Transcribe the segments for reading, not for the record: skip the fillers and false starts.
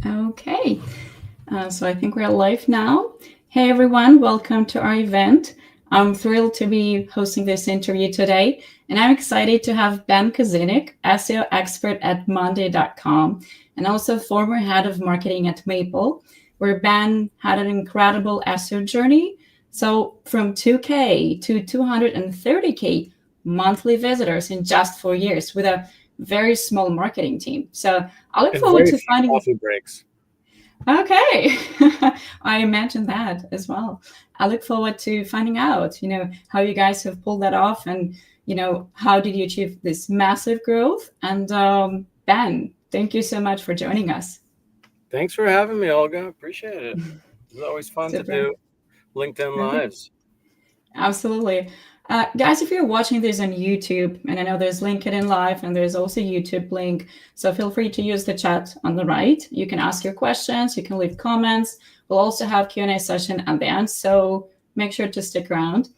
Okay, so I think we're live now. Hey everyone, welcome to our event. I'm thrilled to be hosting this interview today, and I'm excited to have Ben Kazinik, SEO expert at Monday.com, and also former head of marketing at Mayple, where Ben had an incredible SEO journey. So from 2K to 230K monthly visitors in just 4 years with a very small marketing team. So I look And forward very to few finding. coffee breaks. Okay. I imagine that as well. I look forward to finding out, how you guys have pulled that off and, how did you achieve this massive growth? And Ben, thank you so much for joining us. Thanks for having me, Olga. Appreciate it. It's always fun to Super. do LinkedIn Okay. Lives. Absolutely. Guys, if you're watching this on YouTube, and I know there's LinkedIn Live and there's also YouTube link, so feel free to use the chat on the right. You can ask your questions, you can leave comments. We'll also have Q&A session at the end, so make sure to stick around.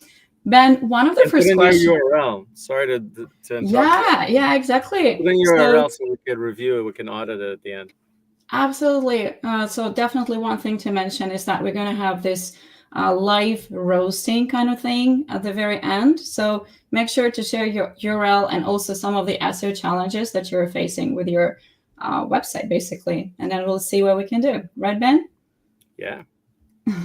Ben, one of the And put first in your questions. URL. Sorry to interrupt you. Yeah, exactly. Put in your So URL so we can review it. We can audit it at the end. absolutely. So definitely one thing to mention is that we're going to have this live roasting kind of thing at the very end. So make sure to share your URL and also some of the SEO challenges that you're facing with your website, basically. And then we'll see what we can do. Right, Ben? Yeah.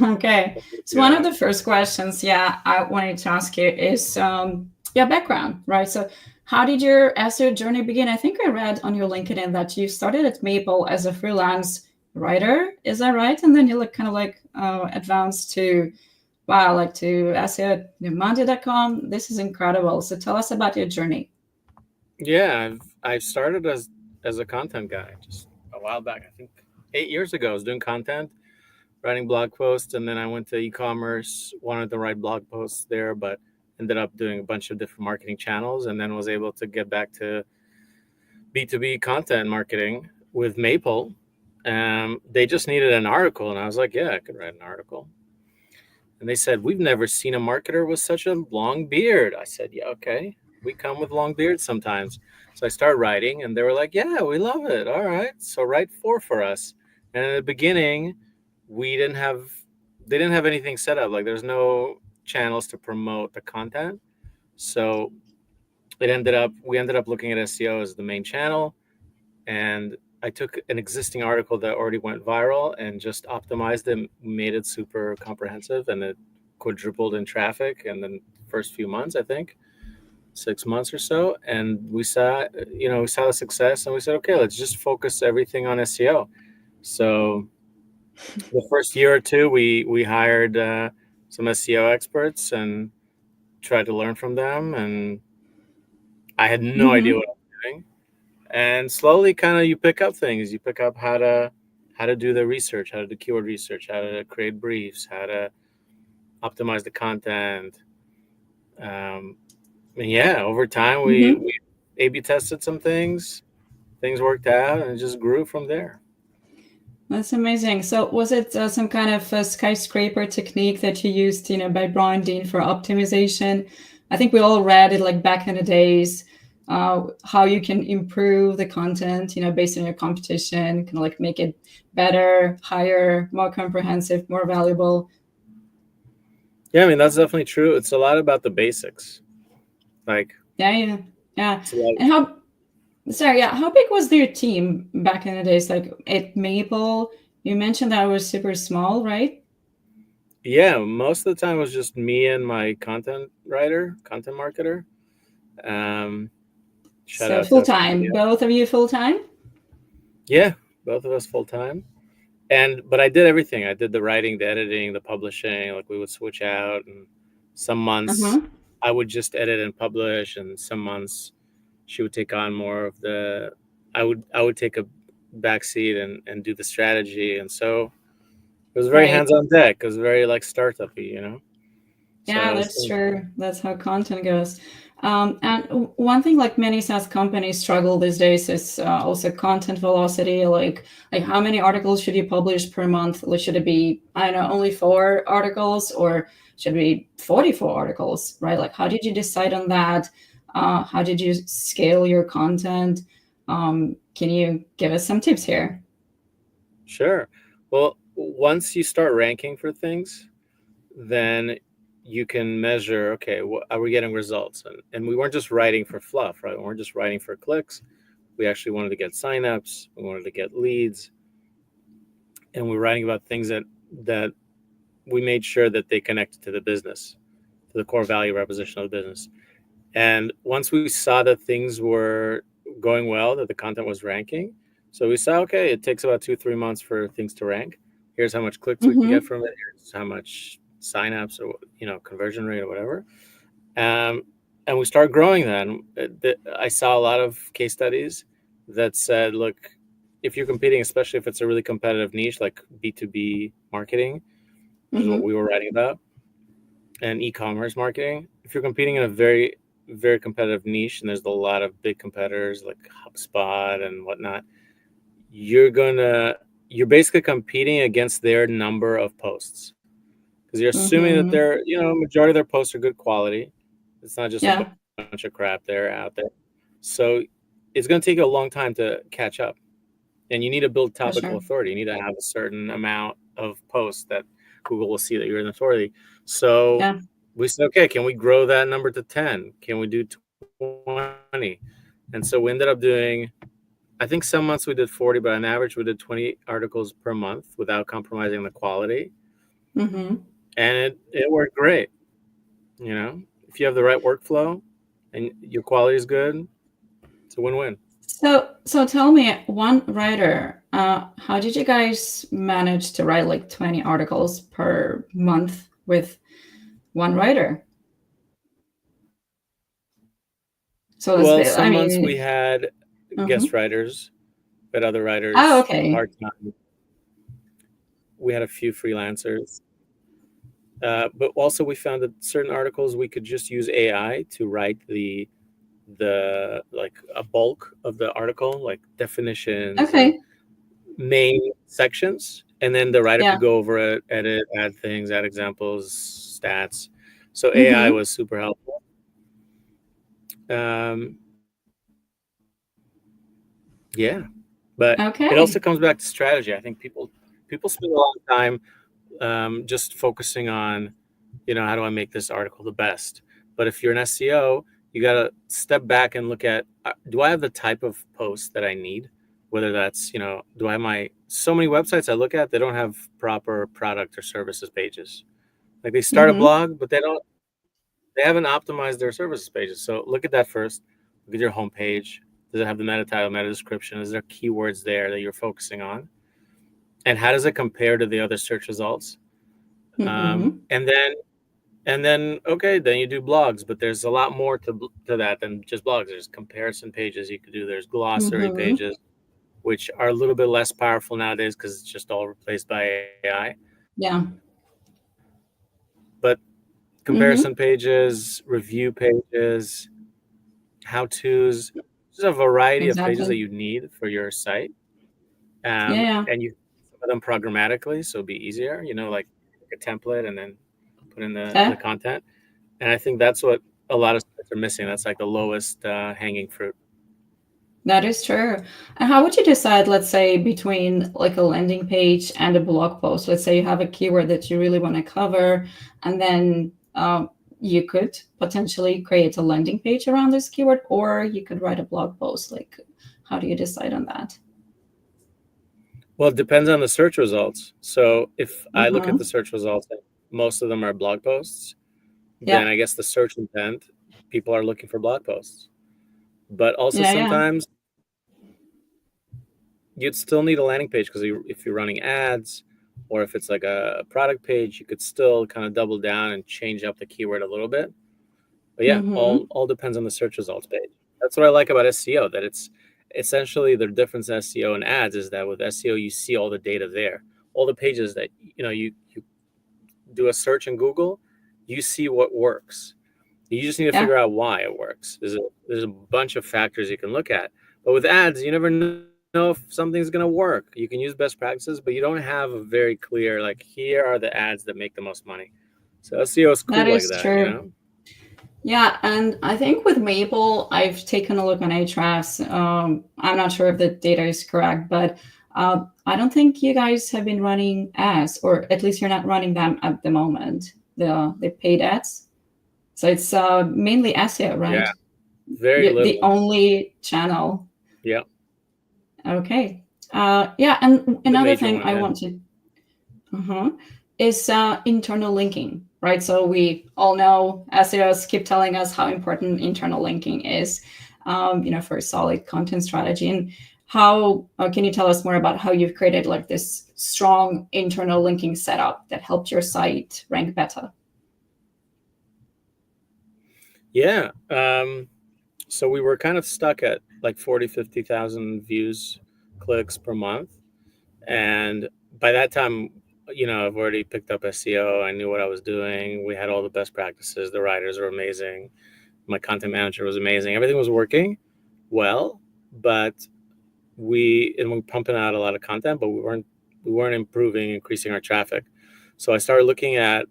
Okay. So one of Yeah. the first questions, I wanted to ask you is your background, right? So how did your SEO journey begin? I think I read on your LinkedIn that you started at Mayple as a freelance writer. Is that right? And then you kind of advanced to, wow, like to SEO at Monday.com. This is incredible. So tell us about your journey. Yeah. I started as a content guy just a while back. I think 8 years ago, I was doing content, writing blog posts, and then I went to e-commerce, wanted to write blog posts there, but ended up doing a bunch of different marketing channels, and then was able to get back to B2B content marketing with Mayple. They just needed an article, and I was like, yeah, I could write an article. And they said, we've never seen a marketer with such a long beard. I said, yeah, okay. We come with long beards sometimes. So I started writing, and they were like, yeah, we love it. All right. So write four for us. And in the beginning, we didn't have, they didn't have anything set up. Like there's no channels to promote the content. So we ended up looking at SEO as the main channel. And I took an existing article that already went viral and just optimized it, made it super comprehensive, and it quadrupled in traffic in the first few months, I think 6 months or so. And we saw the success, and we said, okay, let's just focus everything on SEO. So the first year or two, we hired some SEO experts and tried to learn from them, and I had no idea Mm-hmm. what I was doing. And slowly kind of you pick up things. You pick up how to do the research, how to do keyword research, how to create briefs, how to optimize the content. And yeah, over time Mm-hmm. we A/B tested some things worked out, and it just grew from there. That's amazing. So was it some kind of skyscraper technique that you used, by Brian Dean for optimization? I think we all read it like back in the days, how you can improve the content, based on your competition, kind of like make it better, higher, more comprehensive, more valuable. Yeah, I mean that's definitely true. It's a lot about the basics. Like Yeah, yeah, yeah. it's a lot. And how big was their team back in the days? Like at Maple, you mentioned that it was super small, right? Yeah, most of the time it was just me and my content writer, content marketer. Um, Shout So out full to time, both of you full time? yeah, both of us full time. But I did everything. I did the writing, the editing, the publishing. Like we would switch out, and some months Uh-huh. I would just edit and publish, and some months she would take on more of the. I would take a back seat and do the strategy, and so it was very Right. hands on deck. It was very like startup-y. Yeah, So that's true. That's how content goes. And one thing like many SaaS companies struggle these days is also content velocity. Like how many articles should you publish per month? Like, should it be, I don't know, only 4 articles or should it be 44 articles, right? Like how did you decide on that? How did you scale your content? Can you give us some tips here? Sure. Well, once you start ranking for things, then you can measure, okay, are we getting results? And we weren't just writing for fluff, right? We weren't just writing for clicks. We actually wanted to get signups. We wanted to get leads. And we're writing about things that we made sure that they connected to the business, to the core value proposition of the business. And once we saw that things were going well, that the content was ranking, so we saw, okay, it takes about 2-3 months for things to rank. Here's how much clicks we can get Mm-hmm. from it. Here's how much signups or conversion rate or whatever. Um, and we started growing then. I saw a lot of case studies that said, look, if you're competing, especially if it's a really competitive niche like B2B marketing, which is what Mm-hmm. we were writing about, and e-commerce marketing, if you're competing in a very, very competitive niche and there's a lot of big competitors like HubSpot and whatnot, you're basically competing against their number of posts because you're assuming that Mm-hmm. majority of their posts are good quality. It's not just a Yeah, bunch of crap there out there. So it's going to take you a long time to catch up, and you need to build for topical sure. authority. You need to have a certain amount of posts that Google will see that you're an authority. So Yeah. we said, okay, can we grow that number to 10? Can we do 20? And so we ended up doing, I think some months we did 40, but on average we did 20 articles per month without compromising the quality. Mm-hmm. And it worked great. If you have the right workflow and your quality is good, it's a win-win. So tell me, one writer, how did you guys manage to write like 20 articles per month with one writer? So it's, Well, I some months we mean, had mm-hmm. guest writers, but other Oh, writers okay. part-time. We had a few freelancers. But also we found that certain articles we could just use AI to write the like a bulk of the article, like definitions and Okay. main sections, and then the writer could Yeah. go over it, edit, add things, add examples, stats. So AI Mm-hmm. was super helpful. Um, yeah, but it also Okay. comes back to strategy. I think people spend a lot of time just focusing on, how do I make this article the best? But if you're an SEO, you got to step back and look at, do I have the type of post that I need? Whether that's, do I have so many websites I look at, they don't have proper product or services pages. Like they start a Mm-hmm. blog, but they haven't optimized their services pages. So look at that first. Look at your homepage. Does it have the meta title, meta description? Is there keywords there that you're focusing on? And how does it compare to the other search results? Mm-hmm. And then okay, then you do blogs, but there's a lot more to that than just blogs. There's comparison pages you could do. There's glossary Mm-hmm. pages, which are a little bit less powerful nowadays because it's just all replaced by AI. Yeah. But Mm-hmm. comparison pages, review pages, how-tos, just a variety of pages that Exactly. you need for your site. Yeah. Yeah. And you put them programmatically, so it'll be easier. Like a template and then put in the Yeah. content. And I think that's what a lot of sites are missing. That's like the lowest hanging fruit. That is true. And how would you decide, let's say, between like a landing page and a blog post? Let's say you have a keyword that you really want to cover, and then you could potentially create a landing page around this keyword, or you could write a blog post. Like, how do you decide on that? Well, it depends on the search results. So if I look at the Mm-hmm. search results and most of them are blog posts, then Yeah. I guess the search intent, people are looking for blog posts. But also Yeah. Yeah. sometimes you'd still need a landing page because if you're running ads or if it's like a product page, you could still kind of double down and change up the keyword a little bit. But yeah, Mm-hmm. all depends on the search results page. That's what I like about SEO, that it's essentially the difference in SEO and ads is that with SEO you see all the data there. All the pages that you do a search in Google, you see what works. You just need to Yeah. figure out why it works. There's a bunch of factors you can look at. But with ads, you never know if something's going to work. You can use best practices, but you don't have a very clear, like, here are the ads that make the most money. So SEO is That cool like is that. true. Yeah, and I think with Mayple, I've taken a look on Ahrefs. I'm not sure if the data is correct, but I don't think you guys have been running ads, or at least you're not running them at the moment, the paid ads. So it's mainly SEO, right? Yeah, very The little. only channel. Yeah, Okay. Yeah, and the another major thing one. I Yeah. wanted is internal linking, right? So we all know SEOs keep telling us how important internal linking is, for a solid content strategy. And how can you tell us more about how you've created like this strong internal linking setup that helped your site rank better? Yeah. So we were kind of stuck at like 40, 50,000 views, clicks per month. And by that time, I've already picked up SEO. I knew what I was doing. We had all the best practices. The writers were amazing. My content manager was amazing. Everything was working well, but we're pumping out a lot of content, but we weren't increasing our traffic. So I started looking on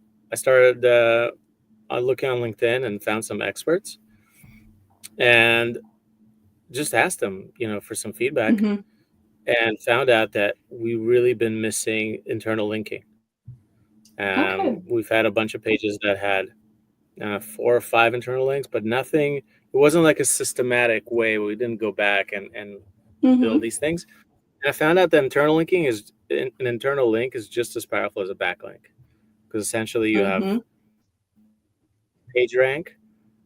LinkedIn and found some experts and just asked them, for some feedback, Mm-hmm. and found out that we really been missing internal linking. Okay. We've had a bunch of pages that had 4 or 5 internal links, but nothing. It wasn't like a systematic way. We didn't go back and build Mm-hmm. these things. And I found out that an internal link is just as powerful as a backlink, because essentially you have Mm-hmm. page rank.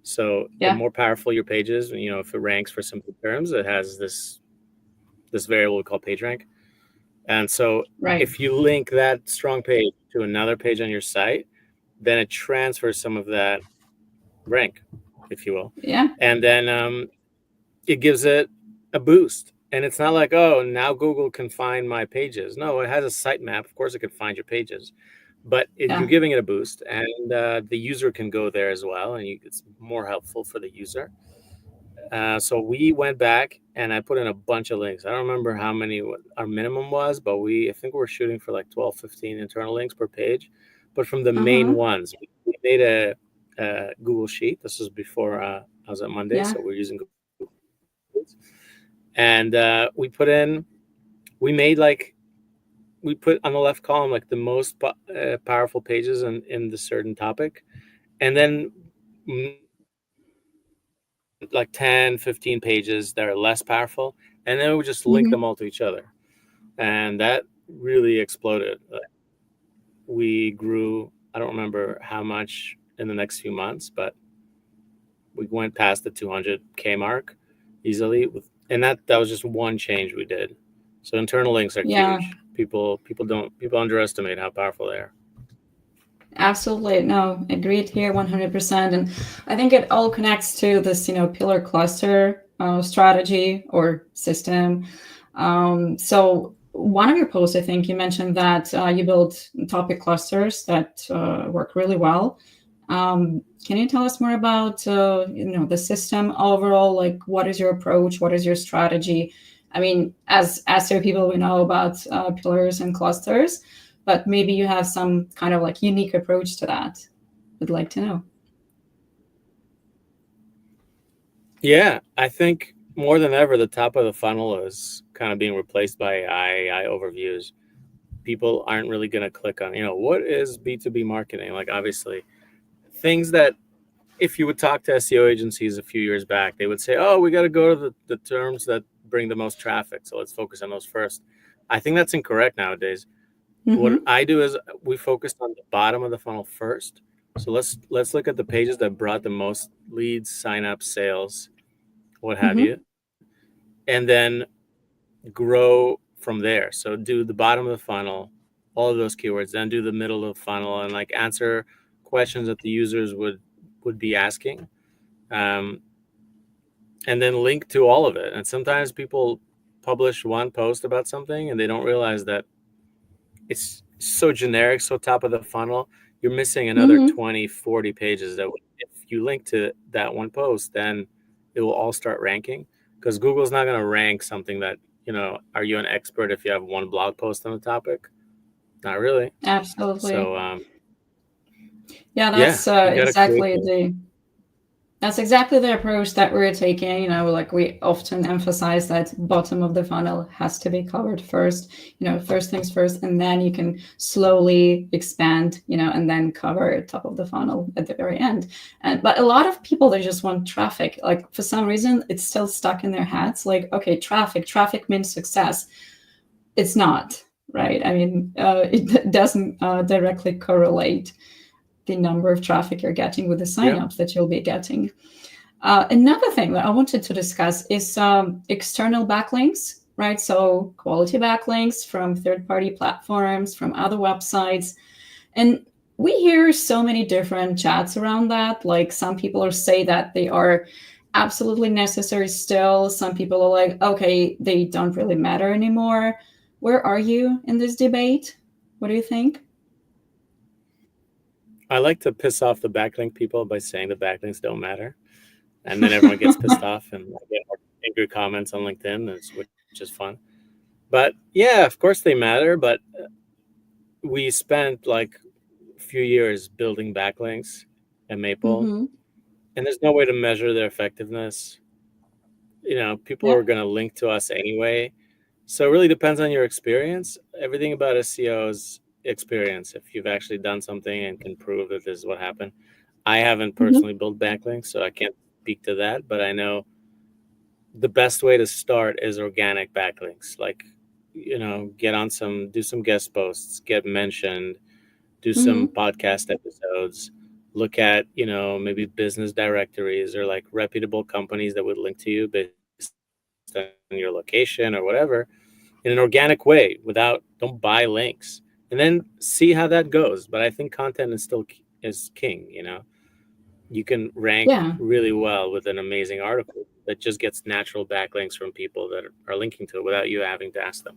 So the Yeah. more powerful your page is, if it ranks for simple terms, it has this variable we call page rank. And so Right. if you link that strong page to another page on your site, then it transfers some of that rank, if you will. Yeah. And then it gives it a boost. And it's not like, oh, now Google can find my pages. No, it has a sitemap. Of course, it can find your pages, but you're Yeah. giving it a boost, and the user can go there as well, and it's more helpful for the user. So we went back and I put in a bunch of links. I don't remember how many our minimum was, but I think we're shooting for like 12, 15 internal links per page. But from the main Uh-huh. ones, we made a Google Sheet. This was before I was at Monday, Yeah. so we're using Google Sheets. And we made like, we put on the left column like the most powerful pages in the certain topic. And then like 10, 15 pages that are less powerful, and then we just link Mm-hmm. them all to each other, and that really exploded. We grew, I don't remember how much in the next few months, but we went past the 200K mark easily and that was just one change we did. So internal links are Yeah. huge. People underestimate how powerful they are. Absolutely. No, agreed here 100%. And I think it all connects to this, pillar cluster strategy or system. So one of your posts, I think you mentioned that you build topic clusters that work really well. Can you tell us more about, the system overall? Like, what is your approach? What is your strategy? I mean, as SEO people, we know about pillars and clusters, but maybe you have some kind of like unique approach to that. Would like to know. Yeah, I think more than ever, the top of the funnel is kind of being replaced by AI overviews. People aren't really going to click on, what is B2B marketing? Like, obviously, things that if you would talk to SEO agencies a few years back, they would say, oh, we got to go to the terms that bring the most traffic. So let's focus on those first. I think that's incorrect nowadays. What Mm-hmm. I do is we focused on the bottom of the funnel first. So let's look at the pages that brought the most leads, signups, sales, what have Mm-hmm. you, and then grow from there. So do the bottom of the funnel, all of those keywords, then do the middle of the funnel and like answer questions that the users would be asking. Um, and then link to all of it. And sometimes people publish one post about something and they don't realize that it's so generic, so top of the funnel. You're missing another Mm-hmm. 20, 40 pages that if you link to that one post, then it will all start ranking, because Google's not going to rank something that, are you an expert if you have one blog post on the topic? Not really. Absolutely. So, Yeah, yeah, that's you got to create exactly those. That's exactly the approach that we're taking. Like we often emphasize that bottom of the funnel has to be covered first, first things first, and then you can slowly expand, and then cover top of the funnel at the very end. But a lot of people, they just want traffic. Like for some reason, it's still stuck in their heads. Like, okay, traffic means success. It's not, right? I mean, it doesn't directly correlate the number of traffic you're getting with the Yeah. signups that you'll be getting. Another thing that I wanted to discuss is external backlinks, right? So quality backlinks from third-party platforms, from other websites. And we hear so many different chats around that. Like some people say that they are absolutely necessary still. Some people are like, okay, they don't really matter anymore. Where are you in this debate? What do you think? I like to piss off the backlink people by saying the backlinks don't matter. And then everyone gets pissed off and I get more angry comments on LinkedIn, which is fun. But yeah, of course they matter. But we spent like a few years building backlinks at Mayple, Mm-hmm. and there's no way to measure their effectiveness. People Yeah. are going to link to us anyway. So it really depends on your experience. Everything about SEO is experience. If you've actually done something and can prove that this is what happened. I haven't Mm-hmm. personally built backlinks, so I can't speak to that. But I know the best way to start is organic backlinks. Like, do some guest posts, get mentioned, do some Mm-hmm. podcast episodes, look at, maybe business directories or like reputable companies that would link to you based on your location or whatever in an organic way don't buy links, and then see how that goes. But I think content is king. You can rank Yeah. really well with an amazing article that just gets natural backlinks from people that are linking to it without you having to ask them.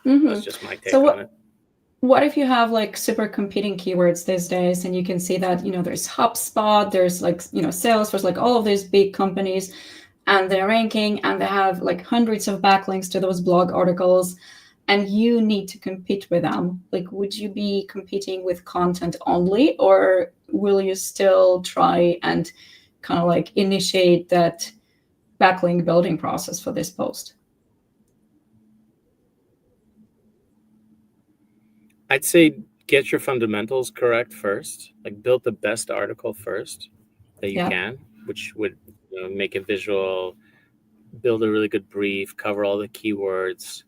Mm-hmm. That's just my So take on it. what if you have like super competing keywords these days, and you can see that there's HubSpot, there's like Salesforce, like all of these big companies, and they're ranking, and they have like hundreds of backlinks to those blog articles, and you need to compete with them. Like, would you be competing with content only, or will you still try and kind of like initiate that backlink building process for this post? I'd say get your fundamentals correct first. Like build the best article first that you Yeah. can, which would make it visual, build a really good brief, cover all the keywords,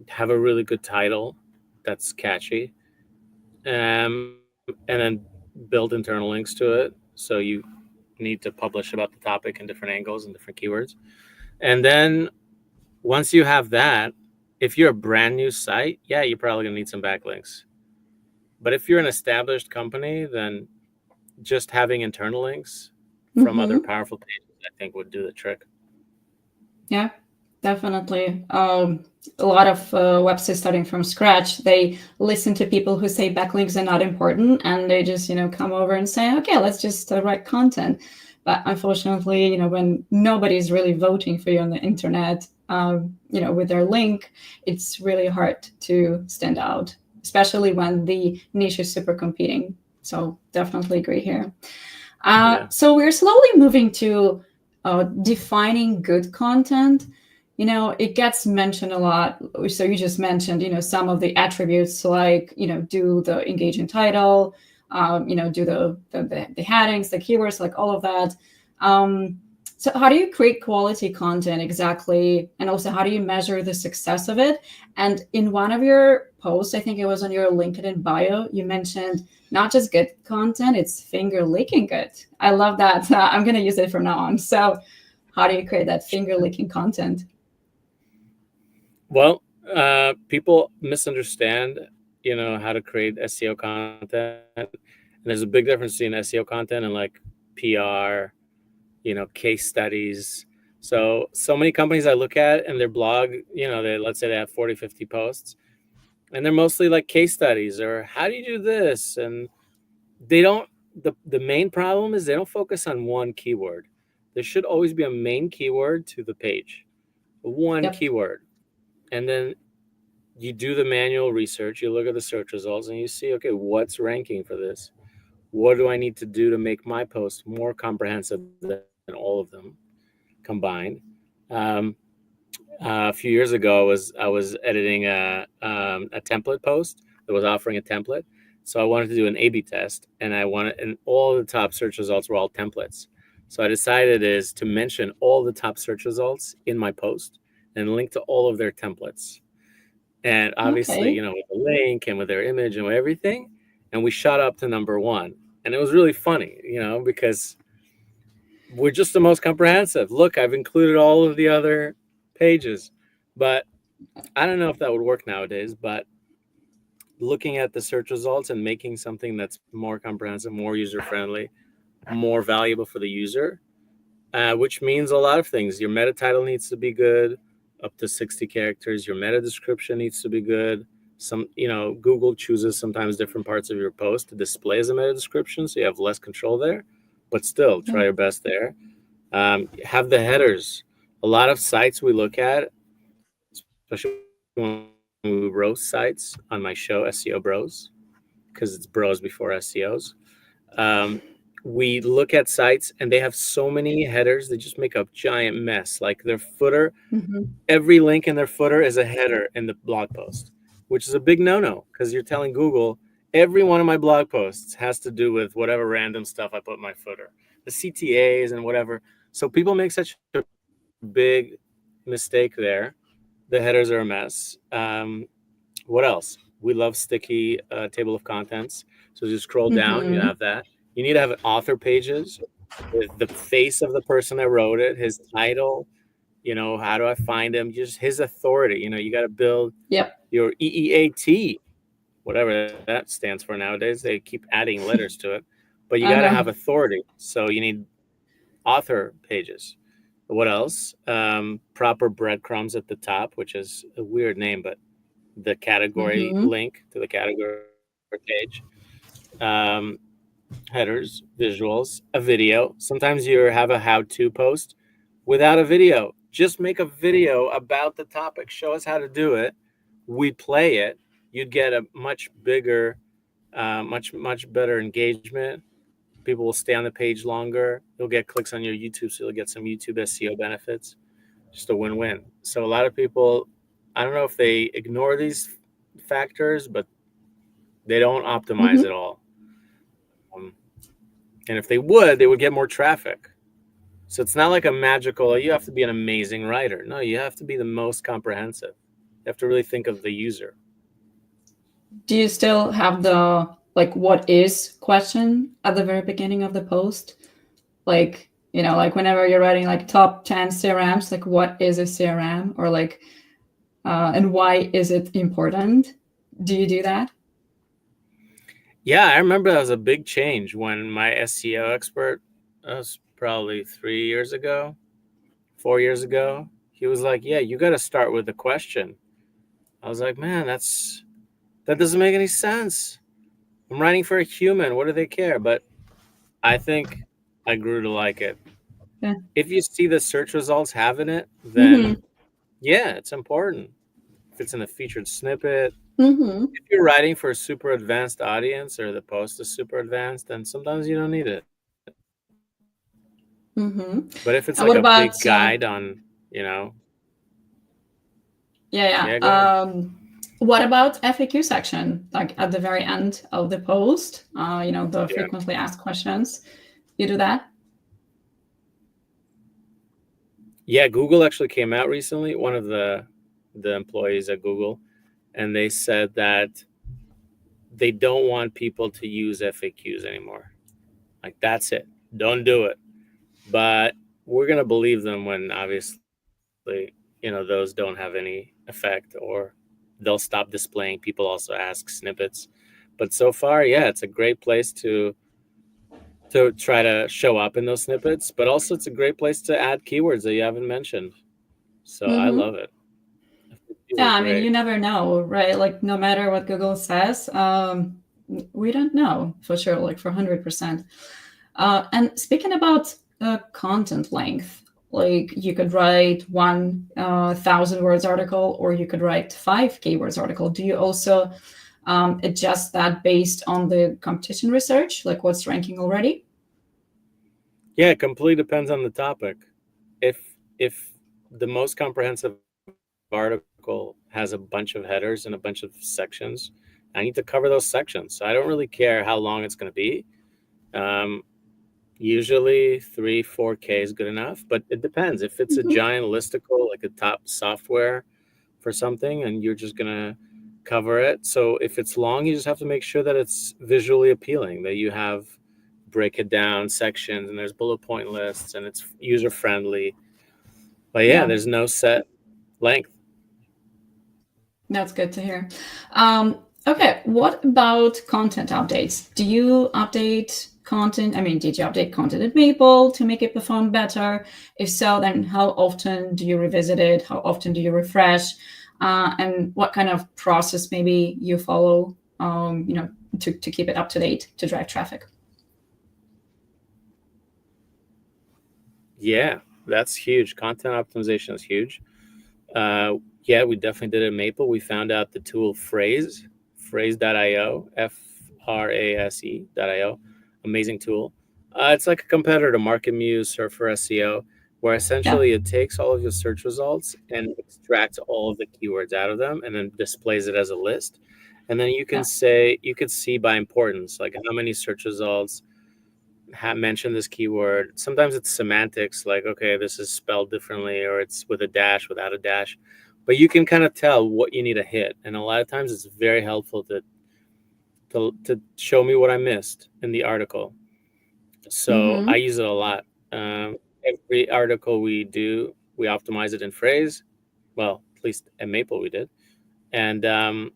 have a really good title that's catchy, and then build internal links to it. So you need to publish about the topic in different angles and different keywords. And then once you have that, if you're a brand new site, yeah, you're probably going to need some backlinks. But if you're an established company, then just having internal links from other Mm-hmm. powerful pages, I think, would do the trick. Yeah, definitely. A lot of websites starting from scratch, they listen to people who say backlinks are not important, and they just, come over and say, okay, let's just write content. But unfortunately, when nobody's really voting for you on the internet, with their link, it's really hard to stand out, especially when the niche is super competing. So definitely agree here. Yeah. So we're slowly moving to defining good content. It gets mentioned a lot. So you just mentioned, some of the attributes like, do the engaging title, do the headings, the keywords, like all of that. Um, so how do you create quality content exactly? And also, how do you measure the success of it? And in one of your posts, I think it was on your LinkedIn bio, you mentioned not just good content, it's finger licking good. I love that. I'm going to use it from now on. So, how do you create that finger licking content? Well, people misunderstand, how to create SEO content. And there's a big difference between SEO content and like PR, case studies. So many companies I look at and their blog, let's say they have 40, 50 posts, and they're mostly like case studies or how do you do this? And they don't, the main problem is they don't focus on one keyword. There should always be a main keyword to the page, one Yep. keyword. And then you do the manual research, you look at the search results and you see, okay, what's ranking for this? what do I need to do to make my post more comprehensive than all of them combined? Um, a few years ago, I was editing a template post that was offering a template. So I wanted to do an A/B test, and all the top search results were all templates. So I decided is to mention all the top search results in my post and link to all of their templates. And obviously, Okay. with the link and with their image and with everything, and we shot up to number one. And it was really funny, because we're just the most comprehensive. Look, I've included all of the other pages. But I don't know if that would work nowadays, but looking at the search results and making something that's more comprehensive, more user friendly, more valuable for the user, which means a lot of things. Your meta title needs to be good, up to 60 characters. Your meta description needs to be good. Google chooses sometimes different parts of your post to display as a meta description, so you have less control there, but still try Yeah. your best there. Have the headers. A lot of sites we look at, especially when we roast sites on my show, SEO Bros, because it's bros before SEOs. Um, we look at sites and they have so many headers, they just make a giant mess. Like their footer, Mm-hmm. every link in their footer is a header in the blog post, which is a big no-no because you're telling Google every one of my blog posts has to do with whatever random stuff I put in my footer, the CTAs and whatever. So people make such a big mistake there. The headers are a mess. What else? We love sticky table of contents. So just scroll down, you Mm-hmm. have that. You need to have author pages with the face of the person that wrote it, his title, how do I find him? Just his authority. You got to build Yep. your EEAT, whatever that stands for nowadays. They keep adding letters to it, but you I got to know. have authority. So you need author pages. What else? Proper breadcrumbs at the top, which is a weird name, but the category Mm-hmm. link to the category page. Um, Headers, visuals, a video. Sometimes you have a how-to post without a video. Just make a video about the topic. Show us how to do it. We play it. You'd get a much bigger, much better engagement. People will stay on the page longer. You'll get clicks on your YouTube, so you'll get some YouTube SEO benefits. Just a win-win. So a lot of people, I don't know if they ignore these factors, but they don't optimize Mm-hmm. at all. And if they would get more traffic. So it's not like a magical, you have to be an amazing writer. No, you have to be the most comprehensive. You have to really think of the user. Do you still have the like what is question at the very beginning of the post? Like, like whenever you're writing like top 10 CRMs, like what is a CRM, or like and why is it important? Do you do that? Yeah, I remember that was a big change when my SEO expert, that was probably 3 years ago, 4 years ago, he was like, yeah, you got to start with a question. I was like, man, that doesn't make any sense. I'm writing for a human. What do they care? But I think I grew to like it. Yeah. If you see the search results having it, then Mm-hmm. yeah, it's important. If it's in a featured snippet, Mm-hmm. if you're writing for a super advanced audience or the post is super advanced, then sometimes you don't need it. Mm-hmm. But if it's And like what a big about guide on, you know, yeah, yeah, go ahead. yeah. What about FAQ section, like at the very end of the post? The Yeah. frequently asked questions. You do that? Yeah, Google actually came out recently, one of the employees at Google, and they said that they don't want people to use FAQs anymore. Like that's it. Don't do it. But we're going to believe them when obviously, those don't have any effect, or they'll stop displaying. People also ask snippets. But so far, yeah, it's a great place to try to show up in those snippets, but also it's a great place to add keywords that you haven't mentioned. So I Mm-hmm. love it. These Yeah, are I mean, you great. never know, right? Like, no matter what Google says, we don't know for sure, like for 100%. And speaking about content length, like you could write 1,000 words article, or you could write 5 keywords article. Do you also adjust that based on the competition research, like what's ranking already? Yeah, it completely depends on the topic. If the most comprehensive article has a bunch of headers and a bunch of sections, I need to cover those sections. So I don't really care how long it's going to be. Usually 3-4K is good enough, but it depends. If it's a giant listicle, like a top software for something, and you're just gonna cover it. So if it's long, you just have to make sure that it's visually appealing, that you have break it down sections and there's bullet point lists and it's user friendly. But yeah, there's no set length. That's good to hear. Okay, what about content updates? Do you update content? I mean, did you update content at Mayple to make it perform better? If so, then how often do you revisit it? How often do you refresh? And what kind of process maybe you follow, to keep it up to date, to drive traffic? Yeah, that's huge. Content optimization is huge. Yeah, we definitely did it at Mayple. We found out the tool phrase.io, Frase.io, amazing tool. It's like a competitor to Market Muse or for SEO, where essentially it takes all of your search results and extracts all of the keywords out of them and then displays it as a list. And then you can you could see by importance, like how many search results mention this keyword. Sometimes it's semantics, like, okay, this is spelled differently, or it's with a dash, without a dash. But you can kind of tell what you need to hit. And a lot of times it's very helpful to show me what I missed in the article. So I use it a lot. Every article we do, we optimize it in Phrase. Well, at least at Mayple we did. And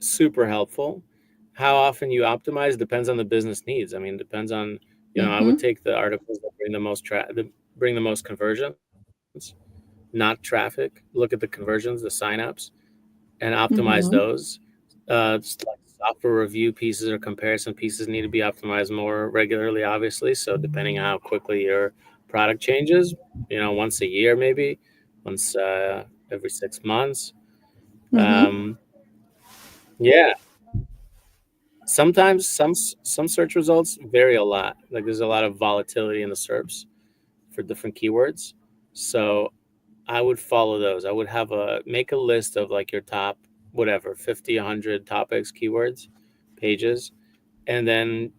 super helpful. How often you optimize depends on the business needs. I mean, depends on, I would take the articles that bring the most conversions, not traffic. Look at the conversions, the signups, and optimize those. Just like software review pieces or comparison pieces need to be optimized more regularly, obviously. So depending on how quickly your product changes, once a year, maybe once every 6 months. Yeah. Sometimes some search results vary a lot. Like there's a lot of volatility in the SERPs for different keywords. So I would follow those. I would make a list of like your top, whatever, 50, 100 topics, keywords, pages, and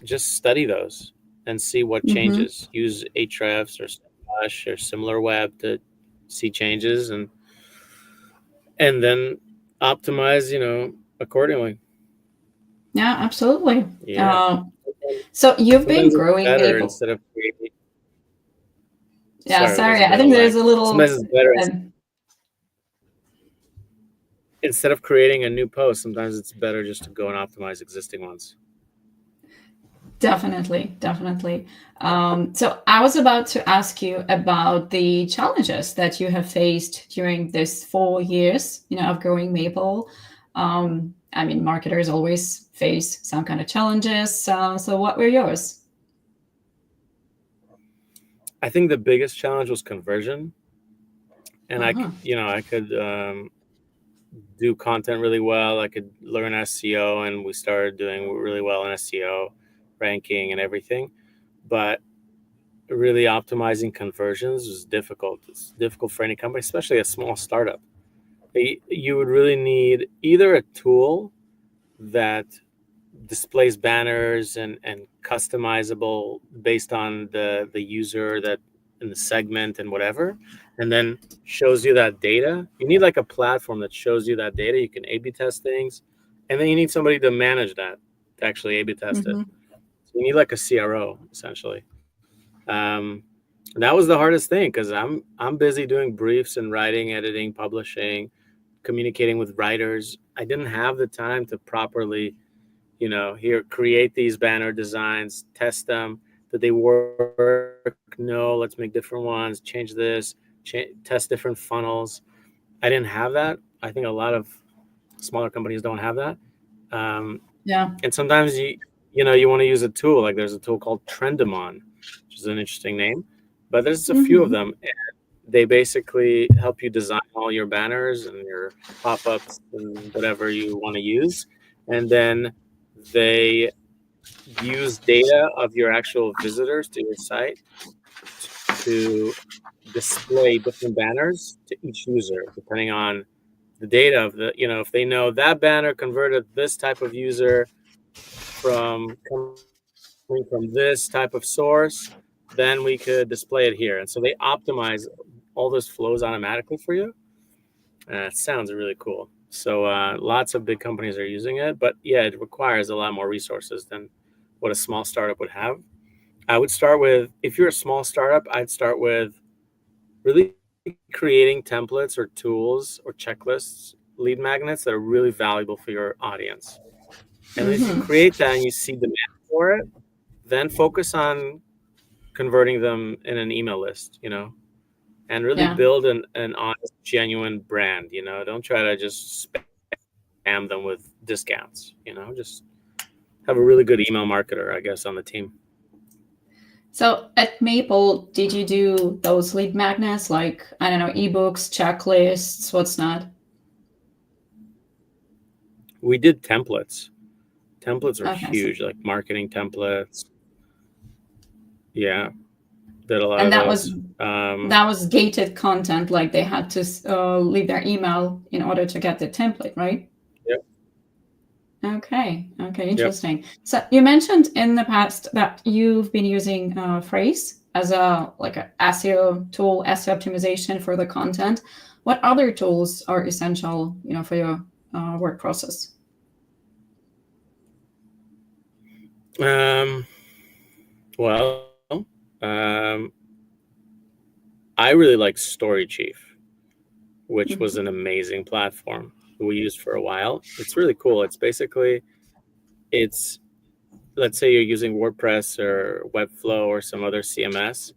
just study those and see what changes. Use Ahrefs or Slash or SimilarWeb to see changes and then optimize, accordingly. Yeah, absolutely. Yeah. So you've been growing better Mayple. instead of creating. Yeah, sorry. I think there's a little. Sometimes it's better instead of creating a new post. Sometimes it's better just to go and optimize existing ones. Definitely. So I was about to ask you about the challenges that you have faced during this 4 years, of growing Mayple. I mean, marketers always face some kind of challenges. So what were yours? I think the biggest challenge was conversion. And I could do content really well. I could learn SEO, and we started doing really well in SEO ranking and everything. But really optimizing conversions was difficult. It's difficult for any company, especially a small startup. You would really need either a tool that displays banners and customizable based on the user that in the segment and whatever, and then shows you that data. You need like a platform that shows you that data. You can A/B test things, and then you need somebody to manage that, to actually A/B test it. So you need like a CRO essentially. And that was the hardest thing because I'm busy doing briefs and writing, editing, publishing, communicating with writers. I didn't have the time to properly create these banner designs, test them. Did they work? No, let's make different ones, change this, test different funnels. I didn't have that. I think a lot of smaller companies don't have that. And sometimes you want to use a tool. Like there's a tool called Trendamon, which is an interesting name, but there's a few of them. And they basically help you design all your banners and your pop-ups and whatever you want to use. And then they use data of your actual visitors to your site to display different banners to each user, depending on the data of the, if they know that banner converted this type of user from coming from this type of source, then we could display it here. And so they optimize all those flows automatically for you. It sounds really cool. So lots of big companies are using it, but yeah, it requires a lot more resources than what a small startup would have. I would start with, if you're a small startup, I'd start with really creating templates or tools or checklists, lead magnets that are really valuable for your audience. And if you create that and you see demand for it, then focus on converting them in an email list, and really build an honest, genuine brand. Don't try to just spam them with discounts. Just have a really good email marketer, I guess, on the team. So at Mayple, did you do those lead magnets, like, I don't know, ebooks, checklists, what's not? We did templates. Templates are Okay, huge, like marketing templates. Yeah, did a lot and of that those. was gated content, like they had to leave their email in order to get the template, right? Yep. Okay, interesting. Yep. So you mentioned in the past that you've been using Phrase as a SEO tool, SEO optimization for the content. What other tools are essential, for your work process? Well, I really like StoryChief, which was an amazing platform we used for a while. It's really cool. It's basically, let's say you're using WordPress or Webflow or some other CMS,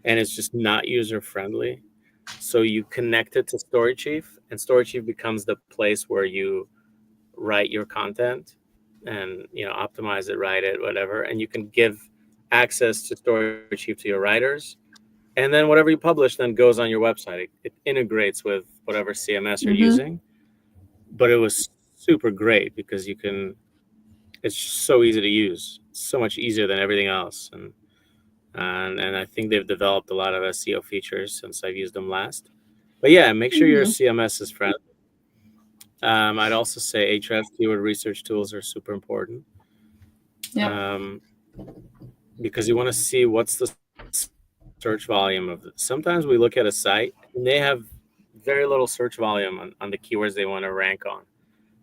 and it's just not user-friendly. So you connect it to StoryChief, and StoryChief becomes the place where you write your content and optimize it, write it, whatever, and you can give access to StoryChief to your writers, and then whatever you publish then goes on your website. It integrates with whatever CMS you're using. But it was super great because it's so easy to use. It's so much easier than everything else, and I think they've developed a lot of SEO features since I've used them last. But yeah, make sure your CMS is friendly. I'd also say Ahrefs keyword research tools are super important. Because you want to see what's the search volume of it. Sometimes we look at a site and they have very little search volume on the keywords they want to rank on.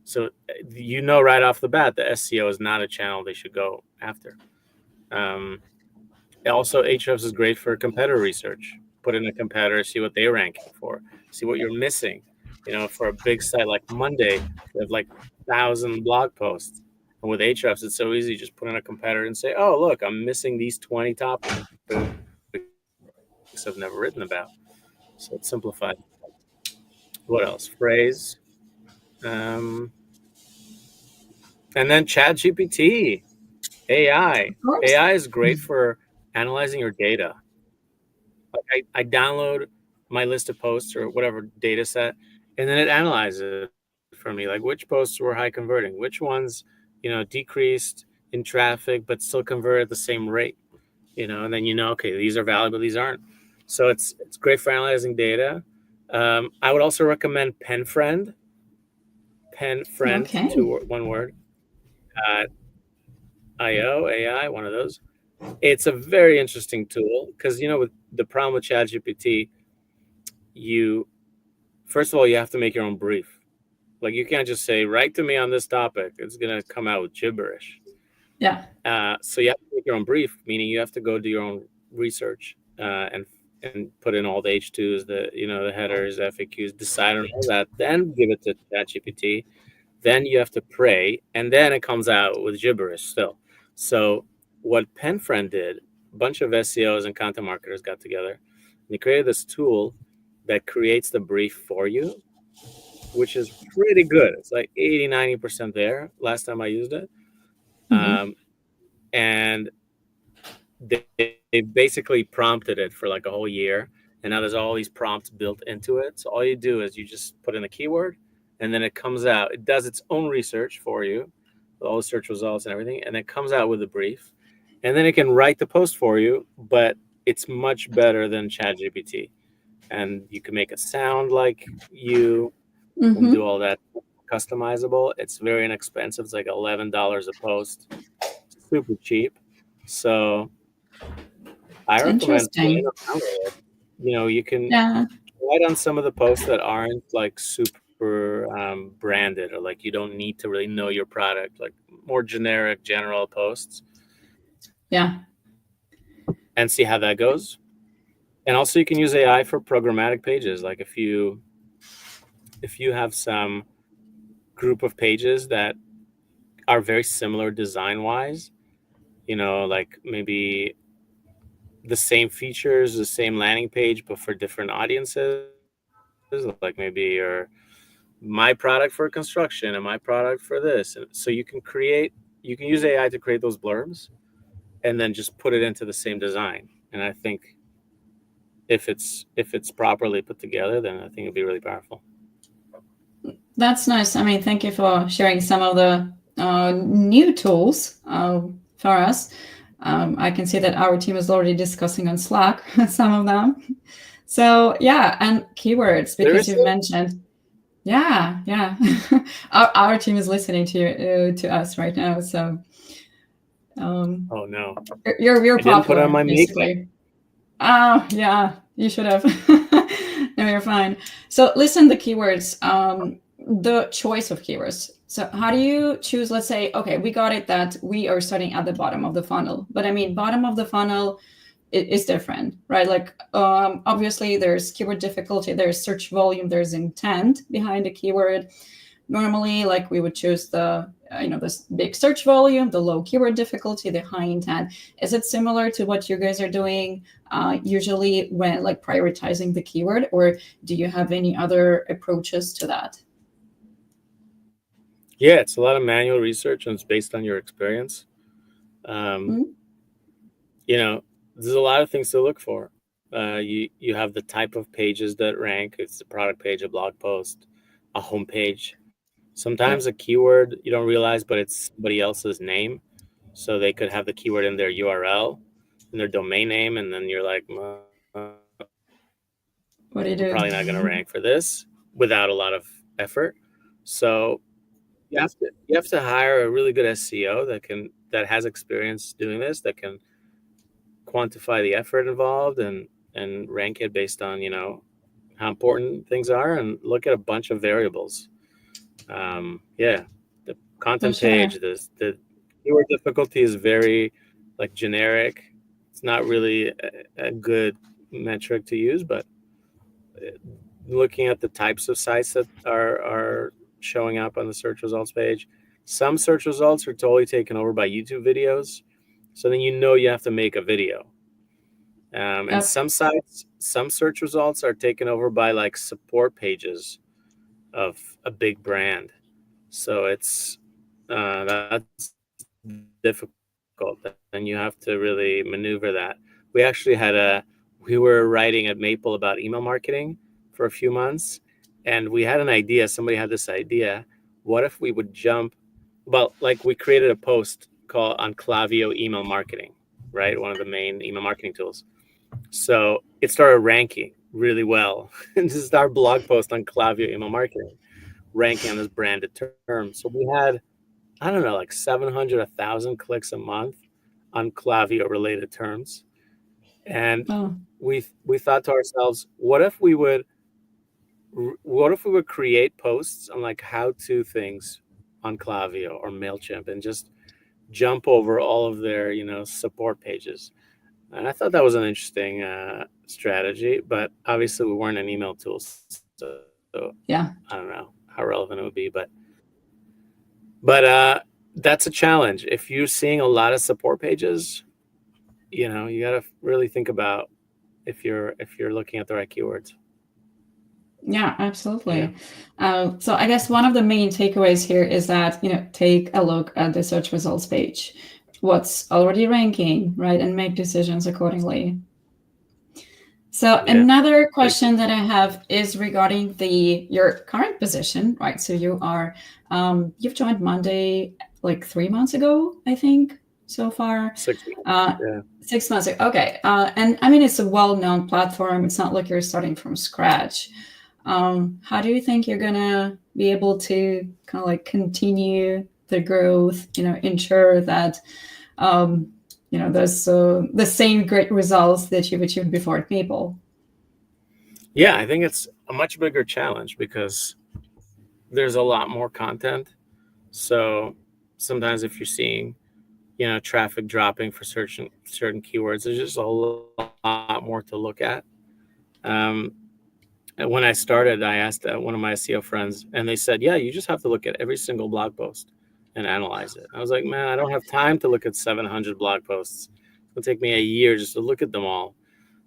So right off the bat, the SEO is not a channel they should go after. Also, Ahrefs is great for competitor research. Put in a competitor, see what they're ranking for, see what you're missing. For a big site like Monday, they have 1,000 blog posts. And with Ahrefs, it's so easy. Just put in a competitor and say, oh, look, I'm missing these 20 topics I've never written about. So it's simplified. What else? Phrase. And then ChatGPT, AI. AI is great for analyzing your data. I download my list of posts or whatever data set, and then it analyzes it for me, like which posts were high converting, which ones, decreased in traffic but still convert at the same rate, and then okay, these are valuable, these aren't. So it's great for analyzing data. I would also recommend PenFriend. PenFriend, one word. AI, one of those. It's a very interesting tool because with the problem with ChatGPT, first of all, you have to make your own brief. You can't just say, write to me on this topic. It's gonna come out with gibberish. Yeah. So you have to make your own brief, meaning you have to go do your own research and put in all the H2s, the headers, FAQs, decide on all that, then give it to ChatGPT. Then you have to pray, and then it comes out with gibberish still. So what PenFriend did, a bunch of SEOs and content marketers got together, and they created this tool that creates the brief for you, which is pretty good. It's 80-90% there last time I used it. And they basically prompted it for a whole year, and now there's all these prompts built into it. So all you do is you just put in a keyword, and then it comes out. It does its own research for you, all the search results and everything, and it comes out with a brief, and then it can write the post for you. But it's much better than ChatGPT, and you can make it sound like you and do all that customizable. It's very inexpensive. It's like $11 a post, super cheap. So I recommend playing Interesting. around with it. You can Yeah. write on some of the posts that aren't like super branded, or like you don't need to really know your product, like more generic, general posts, Yeah. and see how that goes. And also, you can use AI for programmatic pages. Like if you have some group of pages that are very similar design wise, like maybe the same features, the same landing page, but for different audiences, like maybe your my product for construction and my product for this. And so you can use AI to create those blurbs and then just put it into the same design. And I think if it's properly put together, then I think it'd be really powerful. That's nice. I mean, thank you for sharing some of the new tools for us. I can see that our team is already discussing on Slack some of them. So yeah, and keywords, because you've Seriously? mentioned. Yeah, yeah. Our team is listening to us right now. So Oh no, you're I didn't put on popular, my makeup. basically. Oh, yeah, you should have. No, you're fine. So listen, the keywords, the choice of keywords. So how do you choose, let's say, okay, we got it that we are starting at the bottom of the funnel, but I mean, bottom of the funnel is different, right? Like, obviously there's keyword difficulty, there's search volume, there's intent behind the keyword. Normally, like we would choose the this big search volume, the low keyword difficulty, the high intent. Is it similar to what you guys are doing usually when like prioritizing the keyword, or do you have any other approaches to that? Yeah, it's a lot of manual research, and it's based on your experience. Um, Mm, there's a lot of things to look for. You have the type of pages that rank. It's a product page, a blog post, a homepage. Sometimes yep. a keyword you don't realize, but it's somebody else's name. So they could have the keyword in their URL, in their domain name, and then you're like, "Well, What do you I'm probably not going to do? rank for this without a lot of effort." So you have to hire a really good SEO that has experience doing this, that can quantify the effort involved and rank it based on how important things are, and look at a bunch of variables. Yeah, the For content sure. page, the keyword difficulty is very like generic. It's not really a good metric to use, but looking at the types of sites that are showing up on the search results page. Some search results are totally taken over by YouTube videos, so then you have to make a video. And Yep. some sites, some search results are taken over by like support pages of a big brand. So that's difficult, and you have to really maneuver that. We were writing at Mayple about email marketing for a few months, and we had an idea. Somebody had this idea. What if we would jump? Well, like we created a post called on Klaviyo email marketing, right? One of the main email marketing tools. So it started ranking really well. And this is our blog post on Klaviyo email marketing, ranking on this branded term. So we had, I don't know, like 700, 1,000 clicks a month on Klaviyo related terms. And Oh, we thought to ourselves, what if we would create posts on like how to things on Klaviyo or Mailchimp, and just jump over all of their support pages. And I thought that was an interesting strategy, but obviously we weren't an email tool, so yeah. I don't know how relevant it would be, but that's a challenge. If you're seeing a lot of support pages, you got to really think about if you're looking at the right keywords. Yeah, Yeah. absolutely. So I guess one of the main takeaways here is that, take a look at the search results page, what's already ranking, right? And make decisions accordingly. So Yeah. another question that I have is regarding your current position, right? So you've joined Monday like 3 months ago, I think, so far. 6 months. Yeah. 6 months ago. Okay. And I mean, it's a well-known platform. It's not like you're starting from scratch. How do you think you're gonna be able to kind of like continue the growth, ensure that there's the same great results that you've achieved before at Mayple? Yeah, I think it's a much bigger challenge because there's a lot more content. So sometimes if you're seeing, traffic dropping for certain keywords, there's just a lot more to look at. And when I started, I asked one of my SEO friends, and they said, "Yeah, you just have to look at every single blog post and analyze it." I was like, "Man, I don't have time to look at 700 blog posts. It'll take me a year just to look at them all."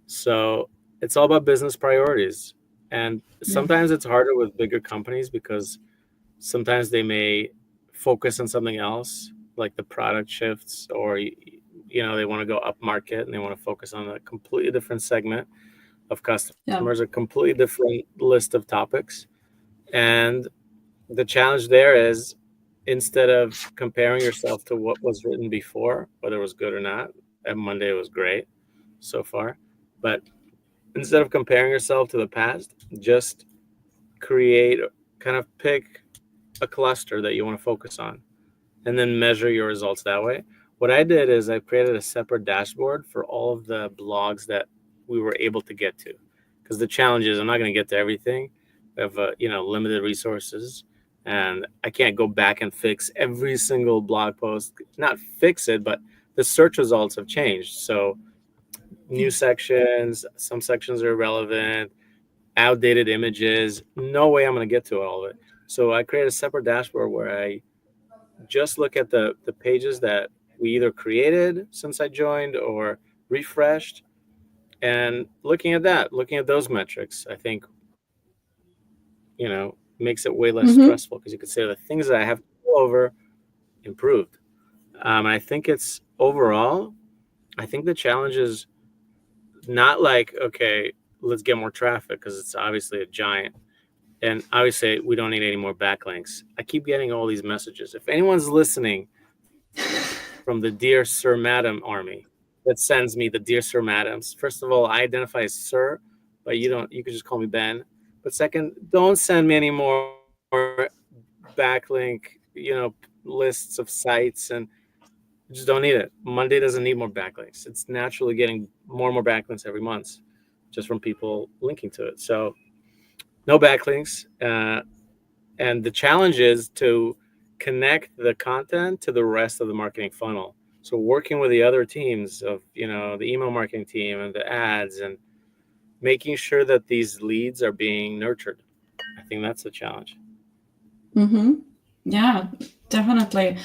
So it's all about business priorities. And Yeah. sometimes it's harder with bigger companies because sometimes they may focus on something else, like the product shifts, or they want to go up market and they want to focus on a completely different segment of Yeah. customers, a completely different list of topics. And the challenge there is, instead of comparing yourself to what was written before, whether it was good or not, and Monday was great so far, but instead of comparing yourself to the past, just create, kind of pick a cluster that you want to focus on and then measure your results that way. What I did is I created a separate dashboard for all of the blogs that we were able to get to, because the challenge is I'm not going to get to everything. We have limited resources, and I can't go back and fix every single blog post. Not fix it, but the search results have changed. So new sections, some sections are irrelevant, outdated images. No way I'm going to get to all of it. So I created a separate dashboard where I just look at the pages that we either created since I joined or refreshed, and looking at those metrics, I think, makes it way less Mm-hmm. stressful because you could say the things that I have to go over improved. I think it's overall, I think the challenge is not like, okay, let's get more traffic because it's obviously a giant. And obviously, we don't need any more backlinks. I keep getting all these messages. If anyone's listening from the Dear Sir Madam army that sends me the Dear Sir Madams, first of all, I identify as Sir, but you could just call me Ben. But second, don't send me any more backlink, lists of sites, and just don't need it. Monday doesn't need more backlinks. It's naturally getting more and more backlinks every month just from people linking to it. So no backlinks. And the challenge is to connect the content to the rest of the marketing funnel. So working with the other teams of, the email marketing team and the ads, and making sure that these leads are being nurtured. I think that's the challenge. Mm-hmm. Yeah, definitely.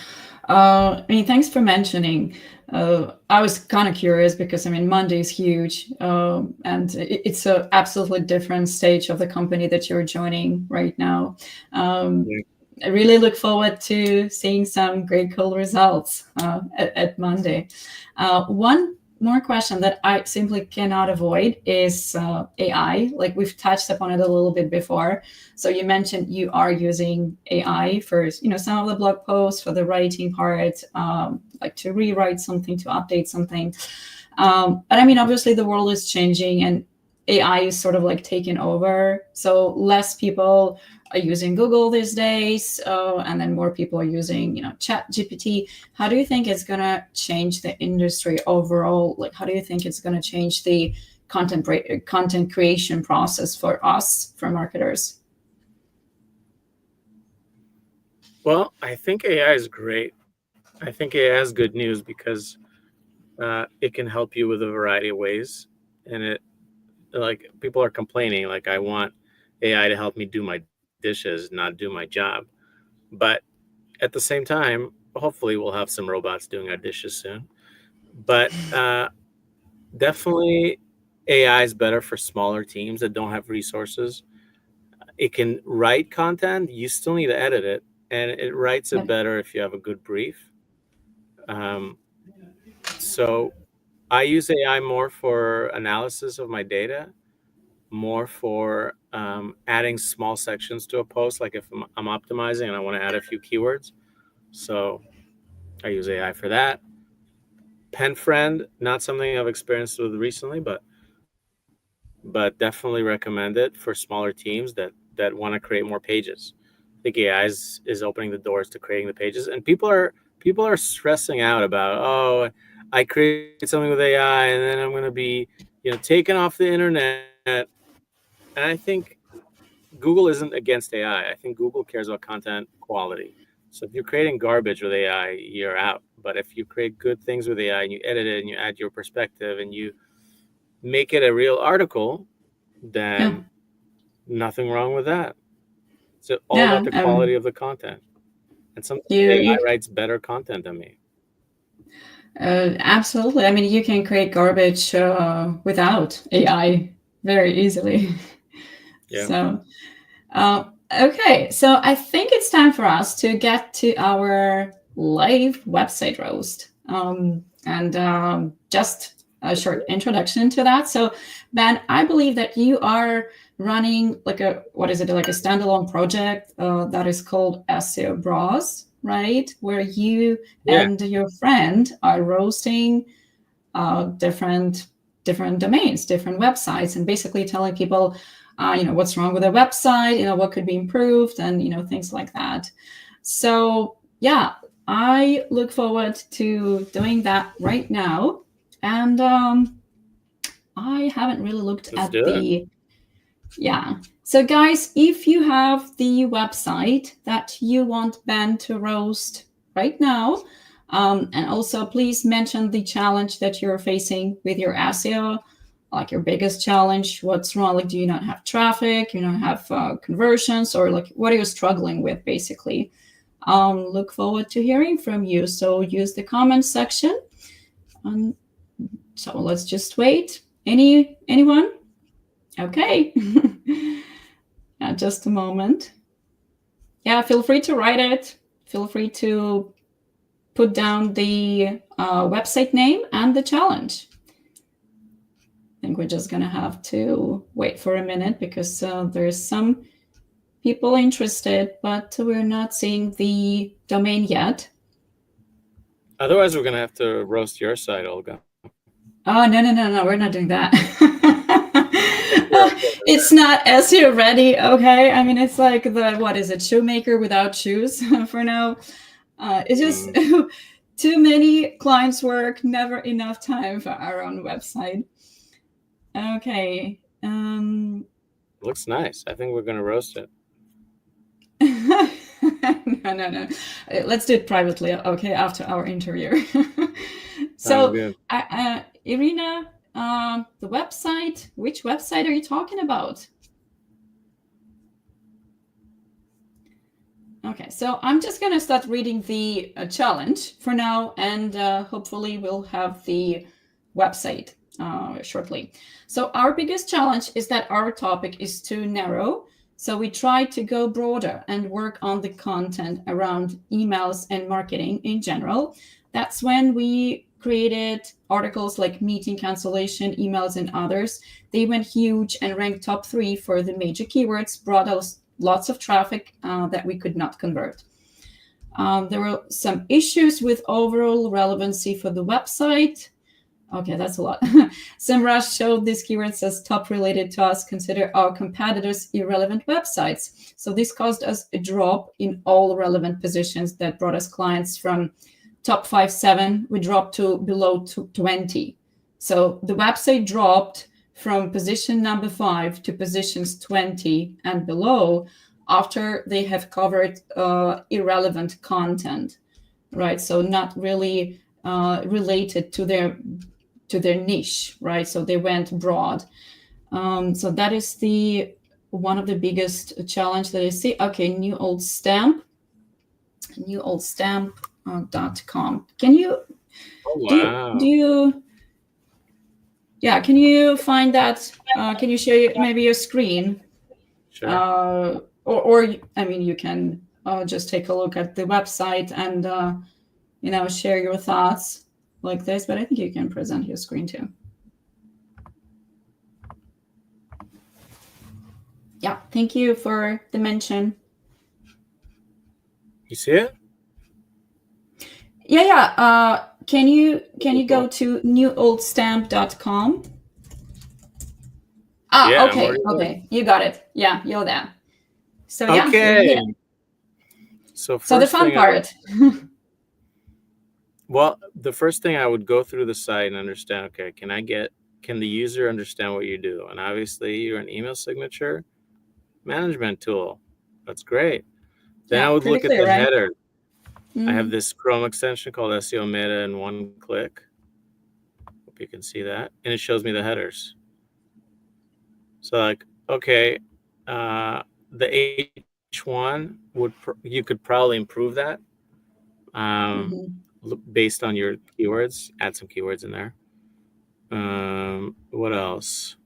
I mean, thanks for mentioning. I was kind of curious because I mean, Monday is huge, and it's a absolutely different stage of the company that you're joining right now. Um, Yeah. I really look forward to seeing some great cool results at Monday. One more question that I simply cannot avoid is AI. Like we've touched upon it a little bit before. So you mentioned you are using AI for some of the blog posts for the writing part, like to rewrite something, to update something. But I mean, obviously the world is changing and AI is sort of like taking over. So less people are using Google these days, and then more people are using, Chat GPT. How do you think it's gonna change the industry overall? Like, how do you think it's gonna change the content creation process for us, for marketers? Well, I think AI is great. I think AI is good news because it can help you with a variety of ways. And like, people are complaining, like, I want AI to help me do my dishes, not do my job. But at the same time, hopefully we'll have some robots doing our dishes soon. But definitely AI is better for smaller teams that don't have resources. It can write content, you still need to edit it, and it writes it Yep. better if you have a good brief. Um, so I use AI more for analysis of my data, more for adding small sections to a post, like if I'm optimizing and I want to add a few keywords. So I use AI for that. PenFriend, not something I've experienced with recently, but definitely recommend it for smaller teams that want to create more pages. I think AI is opening the doors to creating the pages, and people are stressing out about, oh, I create something with AI and then I'm going to be taken off the internet. And I think Google isn't against AI. I think Google cares about content quality. So if you're creating garbage with AI, you're out. But if you create good things with AI and you edit it and you add your perspective and you make it a real article, Yeah. then nothing wrong with that. It's all about Yeah. the quality of the content. And sometimes AI You writes better content than me. absolutely. I mean, you can create garbage without AI very easily. Yeah. So, okay. So I think it's time for us to get to our live website roast. And just a short introduction to that. So, Ben, I believe that you are running like what is it, like a standalone project that is called SEO Bros, right? Where you Yeah. and your friend are roasting different domains, different websites, and basically telling people, what's wrong with their website, what could be improved, and things like that. So yeah, I look forward to doing that right now, and I haven't really looked Let's at do it. the yeah. So guys, if you have the website that you want Ben to roast right now, and also please mention the challenge that you're facing with your SEO, like your biggest challenge. What's wrong? Like, do you not have traffic? You don't have conversions, or like what are you struggling with, basically? Look forward to hearing from you. So use the comment section. So let's just wait. Anyone? Okay. Just a moment. Yeah, feel free to write it. Feel free to put down the website name and the challenge. I think we're just going to have to wait for a minute because there's some people interested, but we're not seeing the domain yet. Otherwise, we're going to have to roast your site, Olga. Oh, no, we're not doing that. It's not SEO ready, okay? I mean, it's like what is it, shoemaker without shoes for now. It's just too many clients' work, never enough time for our own website. Okay. Looks nice. I think we're going to roast it. No. Let's do it privately, okay, after our interview. So, Irina, the website, which website are you talking about? Okay, so I'm just going to start reading the challenge for now, and hopefully we'll have the website shortly. So our biggest challenge is that our topic is too narrow. So we try to go broader and work on the content around emails and marketing in general. That's when we created articles like meeting cancellation, emails, and others. They went huge and ranked top 3 for the major keywords, brought us lots of traffic that we could not convert. There were some issues with overall relevancy for the website. Okay, that's a lot. SEMrush showed these keywords as top related to us, consider our competitors irrelevant websites. So this caused us a drop in all relevant positions that brought us clients from top 5, 7. We dropped to below 20. So the website dropped from position number 5 to positions 20 and below after they have covered irrelevant content, right? So not really related to their niche, right? So they went broad. So that is the one of the biggest challenge that I see. Okay, new old stamp. .com. Can you wow. do you yeah, can you find that? Can you share maybe your screen? Sure. Or I mean, you can just take a look at the website and share your thoughts like this, but I think you can present your screen too. Yeah, thank you for the mention. You see it? Yeah. Can you go to newoldstamp.com? Yeah, Okay. You got it. Yeah, you're there. So yeah, okay. we're here. So the fun part. Well, the first thing I would go through the site and understand, okay, can the user understand what you do? And obviously you're an email signature management tool. That's great. Then I would look at the header. I have this Chrome extension called SEO Meta in one click. Hope you can see that. And it shows me the headers. So like, okay, the H1 you could probably improve that based on your keywords. Add some keywords in there. What else?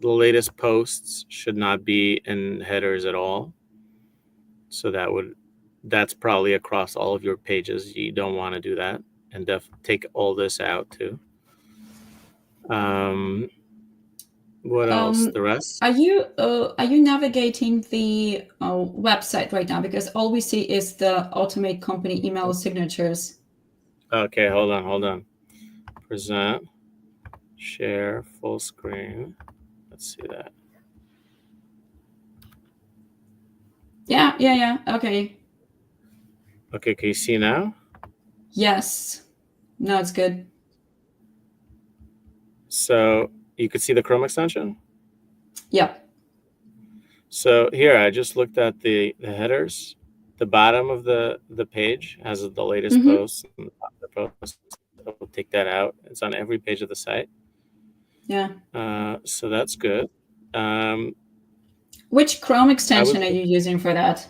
The latest posts should not be in headers at all. So that's probably across all of your pages. You don't want to do that, and take all this out too. What else? The rest? Are you navigating the website right now? Because all we see is the automate company email signatures. Okay, hold on. Present, share, full screen. Let's see that. Yeah. Okay. Okay, can you see now? Yes. No, it's good. So you could see the Chrome extension? Yep. So here, I just looked at the headers. The bottom of the page has the latest posts and the top of the posts. I'll take that out. It's on every page of the site. Yeah. So that's good. Which Chrome extension are you using for that?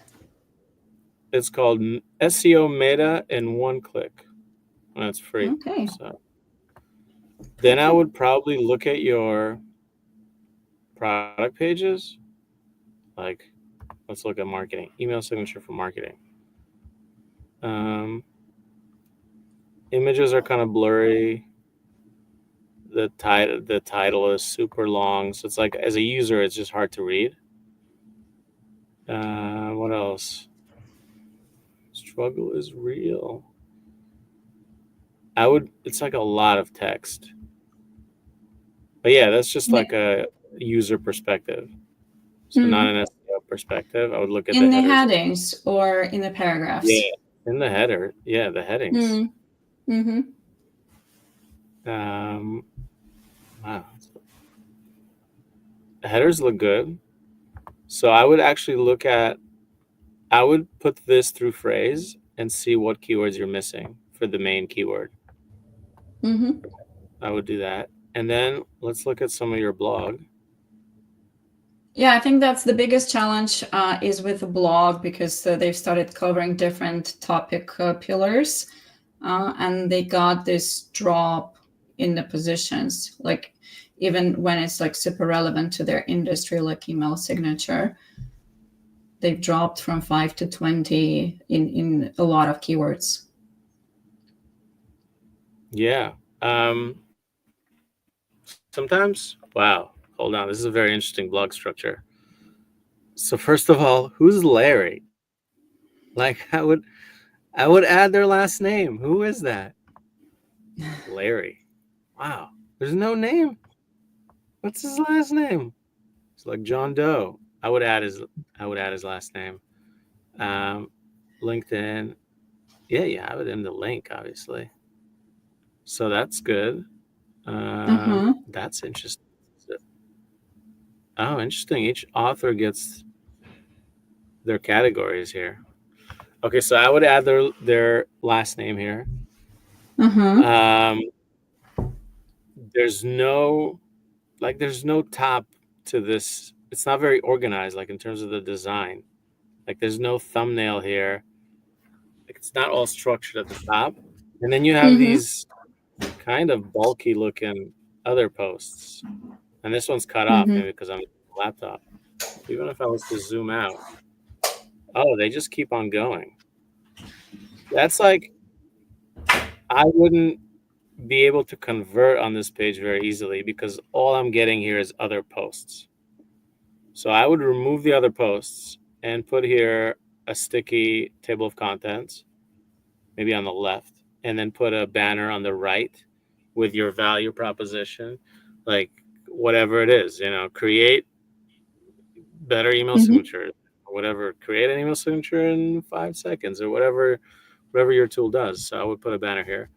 It's called SEO Meta in one click. That's free. Okay. So then I would probably look at your product pages. Like, let's look at marketing. Email signature for marketing. Images are kind of blurry. The title is super long, so it's like, as a user, it's just hard to read. What else? Struggle is real. It's like a lot of text. But yeah, that's just like a user perspective. So not an SEO perspective. I would look at in the headings or in the paragraphs. Yeah, in the header. Yeah, the headings. Wow. The headers look good. So I would actually I would put this through phrase and see what keywords you're missing for the main keyword. I would do that. And then let's look at some of your blog. Yeah, I think that's the biggest challenge is with the blog, because they've started covering different topic pillars, and they got this drop in the positions, like even when it's like super relevant to their industry, like email signature, they've dropped from 5 to 20 in a lot of keywords. Yeah. Sometimes, wow, hold on. This is a very interesting blog structure. So first of all, who's Larry? Like, I would add their last name. Who is that? Larry. Wow. There's no name. What's his last name? It's like John Doe. I would add his last name. LinkedIn. Yeah, you have it in the link, obviously. So that's good. That's interesting. Oh, interesting. Each author gets their categories here. Okay, so I would add their last name here. There's no top to this. It's not very organized, like in terms of the design. Like there's no thumbnail here. Like it's not all structured at the top. And then you have these kind of bulky looking other posts. And this one's cut off maybe because I'm on the laptop. Even if I was to zoom out. Oh, they just keep on going. That's like, I wouldn't be able to convert on this page very easily because all I'm getting here is other posts. So I would remove the other posts and put here a sticky table of contents, maybe on the left, and then put a banner on the right with your value proposition, like whatever it is, create better email signature, or whatever, create an email signature in 5 seconds, or whatever your tool does. So I would put a banner here.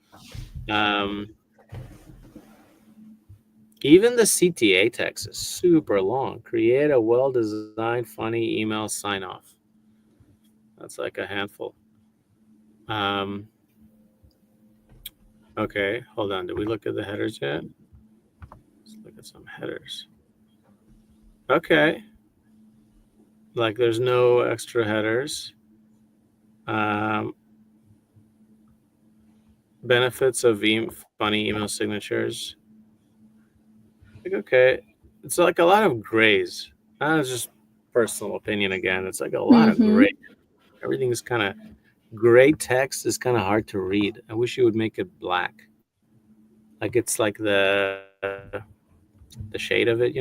Even the CTA text is super long. Create a well-designed, funny email sign-off. That's like a handful. Okay, hold on. Did we look at the headers yet? Let's look at some headers. Okay. Like there's no extra headers. Benefits of funny email signatures. Like, okay. It's like a lot of grays. That's just personal opinion again. It's like a lot of gray. Everything is kind of gray. Text is kind of hard to read. I wish you would make it black. Like it's like the shade of it,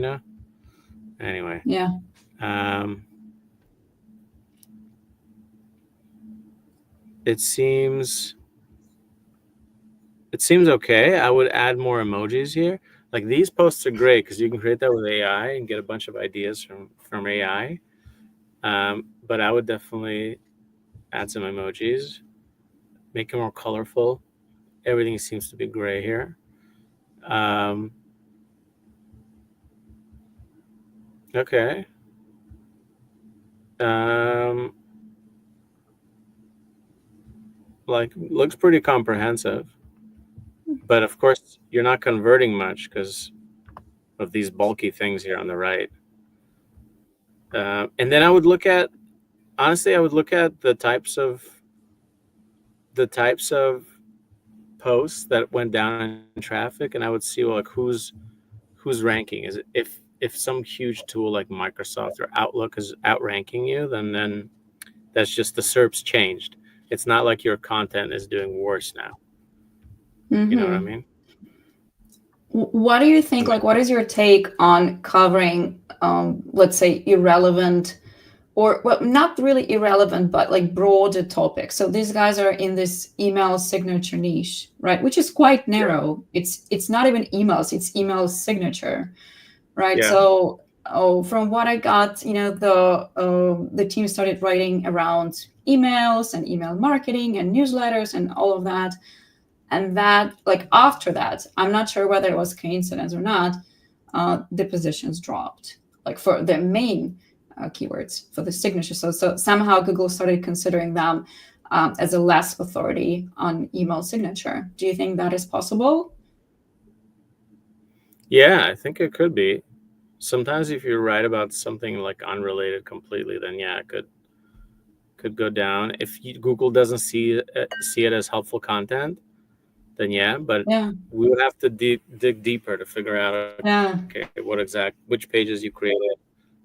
Anyway. Yeah. It seems okay. I would add more emojis here. Like these posts are great because you can create that with AI and get a bunch of ideas from AI. But I would definitely add some emojis, make it more colorful. Everything seems to be gray here. Okay. Like looks pretty comprehensive, but of course you're not converting much because of these bulky things here on the right. And then I would look at, honestly, the types of posts that went down in traffic, and I would see like who's ranking. Is it if some huge tool like Microsoft or Outlook is outranking you, then that's just the SERPs changed. It's not like your content is doing worse now. You know what I mean? What do you think, like, what is your take on covering, let's say, irrelevant, or, well, not really irrelevant, but like broader topics? So these guys are in this email signature niche, right? Which is quite narrow. Yeah. It's not even emails, it's email signature, right? Yeah. So from what I got, the team started writing around emails and email marketing and newsletters and all of that. And that, like, after that, I'm not sure whether it was coincidence or not, the positions dropped, like for the main keywords for the signature. So somehow Google started considering them as a less authority on email signature. Do you think that is possible? Yeah, I think it could be. Sometimes if you write about something like unrelated completely, then yeah, it could go down. If Google doesn't see it as helpful content, then yeah, but we would have to dig deeper to figure out, okay, which pages you created,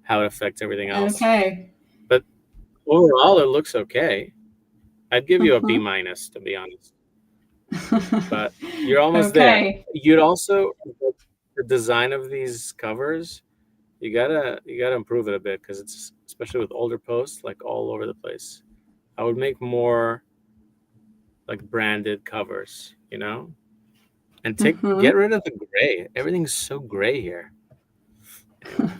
how it affects everything else. Okay. But overall, it looks okay. I'd give you a B-, to be honest. But you're almost there. You'd also, the design of these covers, you gotta improve it a bit because it's, especially with older posts, like all over the place. I would make more like branded covers, and get rid of the gray. Everything's so gray here. Anyway.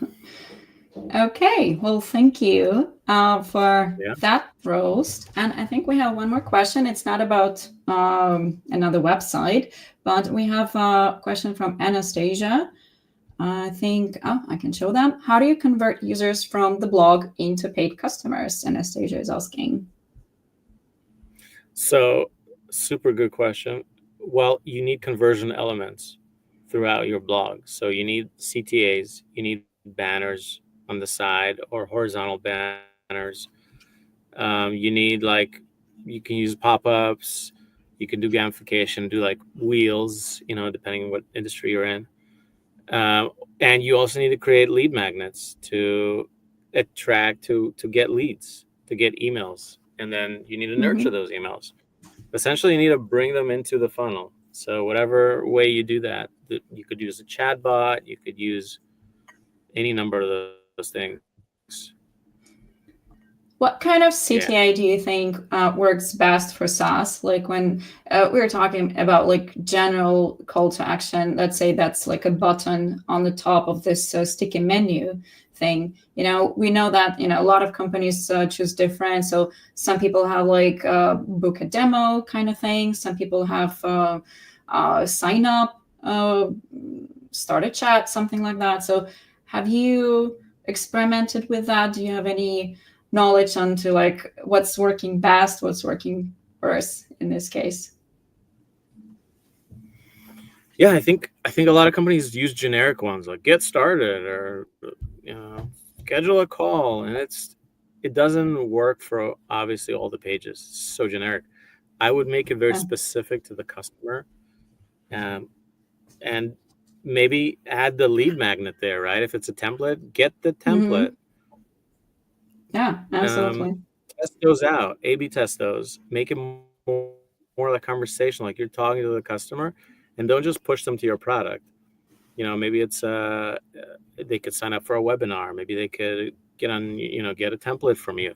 Okay, well, thank you for that roast. And I think we have one more question. It's not about another website, but we have a question from Anastasia. I think, I can show them. How do you convert users from the blog into paid customers? Anastasia is asking. So, super good question. Well, you need conversion elements throughout your blog. So you need CTAs, you need banners on the side or horizontal banners. You need, like, you can use pop-ups, you can do gamification, do like wheels, depending on what industry you're in. And you also need to create lead magnets to attract, to get leads, to get emails. And then you need to nurture those emails. Essentially, you need to bring them into the funnel So whatever way you do that, you could use a chatbot, you could use any number of those things. What kind of Yeah. CTA do you think works best for SaaS? Like when we were talking about like general call to action, let's say that's like a button on the top of this sticky menu thing. We know that, a lot of companies choose different. So some people have like book a demo kind of thing. Some people have sign up, start a chat, something like that. So have you experimented with that? Do you have any knowledge onto like what's working best, what's working worse in this case? Yeah, I think a lot of companies use generic ones like get started or schedule a call, and it doesn't work for obviously all the pages. It's so generic. I would make it very specific to the customer, and maybe add the lead magnet there, right? If it's a template, get the template. Yeah, absolutely. Test those out, A/B test those, make it more like conversation, like you're talking to the customer, and don't just push them to your product. Maybe it's they could sign up for a webinar. Maybe they could get a template from you.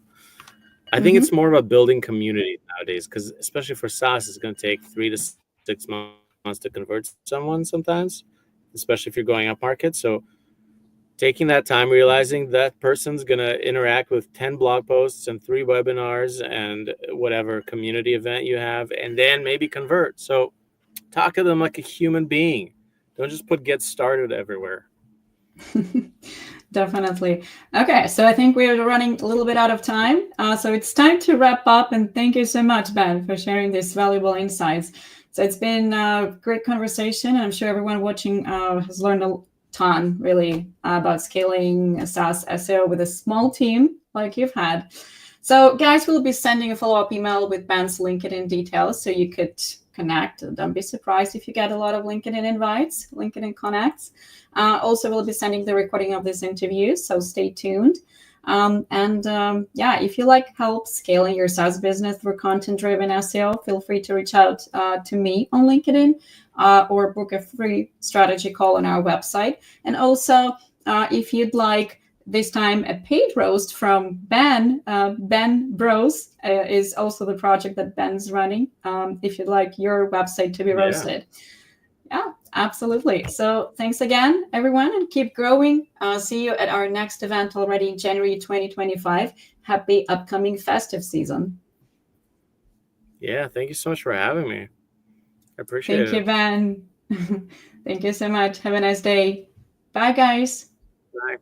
I think it's more of a building community nowadays, because especially for SaaS, it's going to take 3 to 6 months to convert someone sometimes, especially if you're going up market. So taking that time, realizing that person's going to interact with 10 blog posts and 3 webinars and whatever community event you have, and then maybe convert. So talk to them like a human being. Don't just put get started everywhere. Definitely. Okay, so I think we're running a little bit out of time. So it's time to wrap up. And thank you so much, Ben, for sharing these valuable insights. So it's been a great conversation. I'm sure everyone watching has learned a ton, really, about scaling a SaaS SEO with a small team like you've had. So, guys, we'll be sending a follow-up email with Ben's LinkedIn details so you could connect. Don't be surprised if you get a lot of LinkedIn invites, LinkedIn connects. Also, we'll be sending the recording of this interview, so stay tuned. If you like help scaling your SaaS business through content-driven SEO, feel free to reach out to me on LinkedIn or book a free strategy call on our website. And also, if you'd like this time a paid roast from Ben, Ben Bros is also the project that Ben's running. If you'd like your website to be roasted. Yeah, absolutely. So thanks again, everyone, and keep growing. See you at our next event already in January 2025. Happy upcoming festive season. Yeah, thank you so much for having me. I appreciate it. Thank you, Ben. Thank you so much. Have a nice day. Bye, guys. Bye.